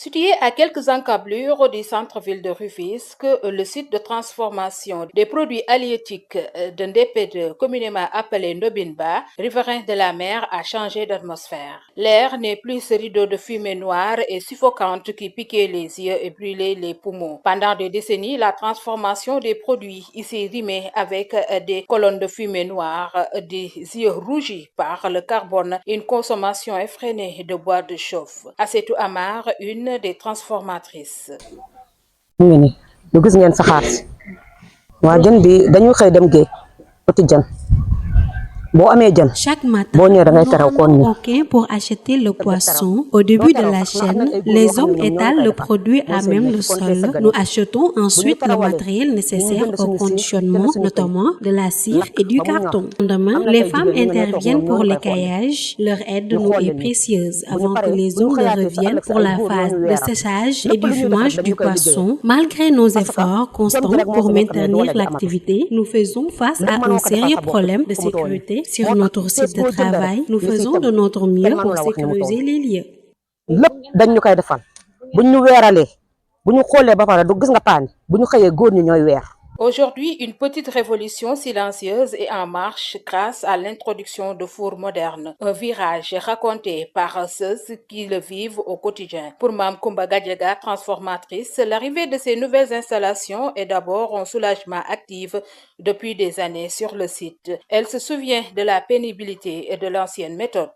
Situé à quelques encablures du centre-ville de Rufisque, le site de transformation des produits halieutiques de Ndépédé, communément appelé Ndobinba, riverain de la mer, a changé d'atmosphère. L'air n'est plus ce rideau de fumée noire et suffocante qui piquait les yeux et brûlait les poumons. Pendant des décennies, la transformation des produits ici rimait avec des colonnes de fumée noire, des yeux rougis par le carbone et une consommation effrénée de bois de chauffe. Assetou Amar, une des transformatrices. mu ngi nii lu gis ngeen saxaar si waa jën bi dañuy xëy dem géej uti jën boo amee jën Chaque matin, boo ñëwee da ngay nous teraw nous koon rendons ni au quai pour acheter le poisson. Au début de la chaîne, les hommes étalent le produit à même le sol. Nous achetons ensuite le matériel nécessaire au conditionnement, notamment de la cire et du carton. Demain, les femmes interviennent pour l'écaillage. Leur aide nous est précieuse avant que les hommes ne reviennent pour la phase de séchage et du fumage du poisson. Malgré nos efforts constants pour maintenir l'activité, nous faisons face à un sérieux problème de sécurité sur notre site de travail. Nous faisons de notre mieux pour sécuriser les lieux. lépp dañ ñu koy defal buñ ñu weeralee bu ñu xoolee ba pare du gis nga paan bu ñu xëyee góor ñi ñooy weer. Aujourd'hui, une petite révolution silencieuse est en marche grâce à l'introduction de fours modernes. Un virage raconté par ceux qui le vivent au quotidien. Pour Mme Koumba Gadjaga, transformatrice, l'arrivée de ces nouvelles installations est d'abord un soulagement actif depuis des années sur le site. Elle se souvient de la pénibilité et de l'ancienne méthode.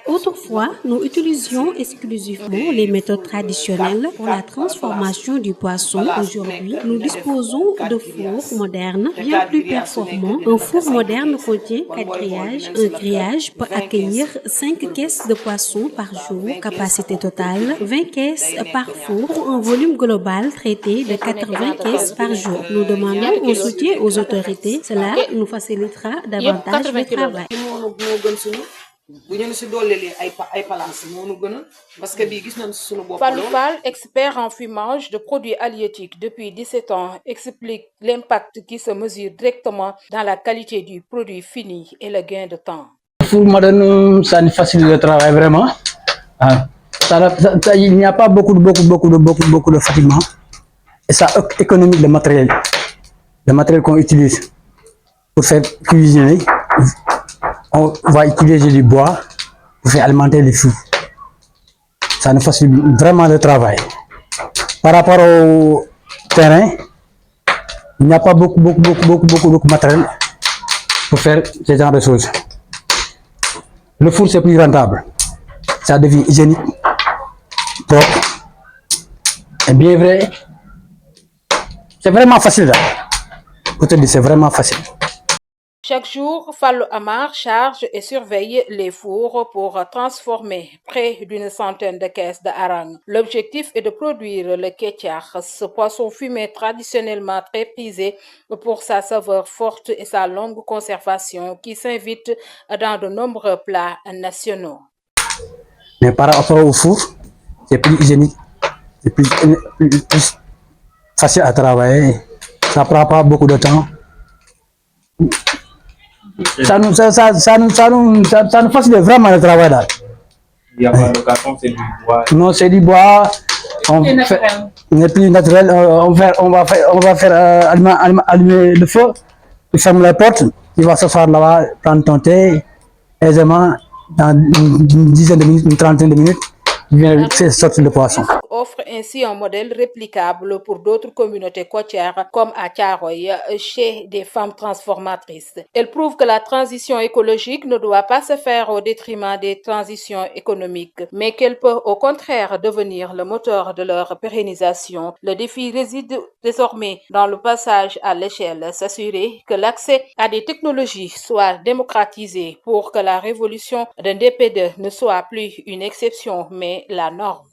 Autrefois, nous utilisions exclusivement les méthodes traditionnelles pour la transformation du poisson. Aujourd'hui, nous disposons de fours modernes bien plus performants. Un four moderne contient 4 grillages. Un grillage peut accueillir 5 caisses de poisson par jour. Capacité totale, 20 caisses par four pour un volume global traité de 80 caisses par jour. Nous demandons un soutien aux autorités. Cela nous facilitera davantage le travail. Fallou Fall, expert en fumage de produits halieutiques depuis 17 ans, explique l'impact qui se mesure directement dans la qualité du produit fini et le gain de temps. Pour madame, ça nous facilite le travail vraiment. Il n'y a pas beaucoup de fatiguement. Et ça économise le matériel qu'on utilise pour faire cuisiner. On va utiliser du bois pour faire alimenter les fours. Ça nous facilite vraiment le travail. Par rapport au terrain, il n'y a pas beaucoup de matériel pour faire ce genre de choses. Le four, c'est plus rentable. Ça devient hygiénique, propre. Et bien vrai, c'est vraiment facile. Pour te dire, c'est vraiment facile. Chaque jour, Fallou Amar charge et surveille les fours pour transformer près d'une centaine de caisses de hareng. L'objectif est de produire le kétiar, ce poisson fumé traditionnellement très prisé pour sa saveur forte et sa longue conservation qui s'invite dans de nombreux plats nationaux. Mais par rapport au four, c'est plus hygiénique, c'est plus facile à travailler, ça ne prend pas beaucoup de temps. Ça nous facilite vraiment le travail là. Il n'y a pas de carton, c'est du bois. Non, c'est du bois. On est plus naturel. On va faire allumer le feu. Tu fermes la porte. Tu vas s'asseoir là-bas, prendre ton thé aisément. Dans une dizaine de minutes, une trentaine de minutes, il vient sortir le poisson. Offre ainsi un modèle réplicable pour d'autres communautés côtières comme à Thiaroye chez des femmes transformatrices. Elle prouve que la transition écologique ne doit pas se faire au détriment des transitions économiques, mais qu'elle peut au contraire devenir le moteur de leur pérennisation. Le défi réside désormais dans le passage à l'échelle, s'assurer que l'accès à des technologies soit démocratisé pour que la révolution de Ndépédé ne soit plus une exception mais la norme.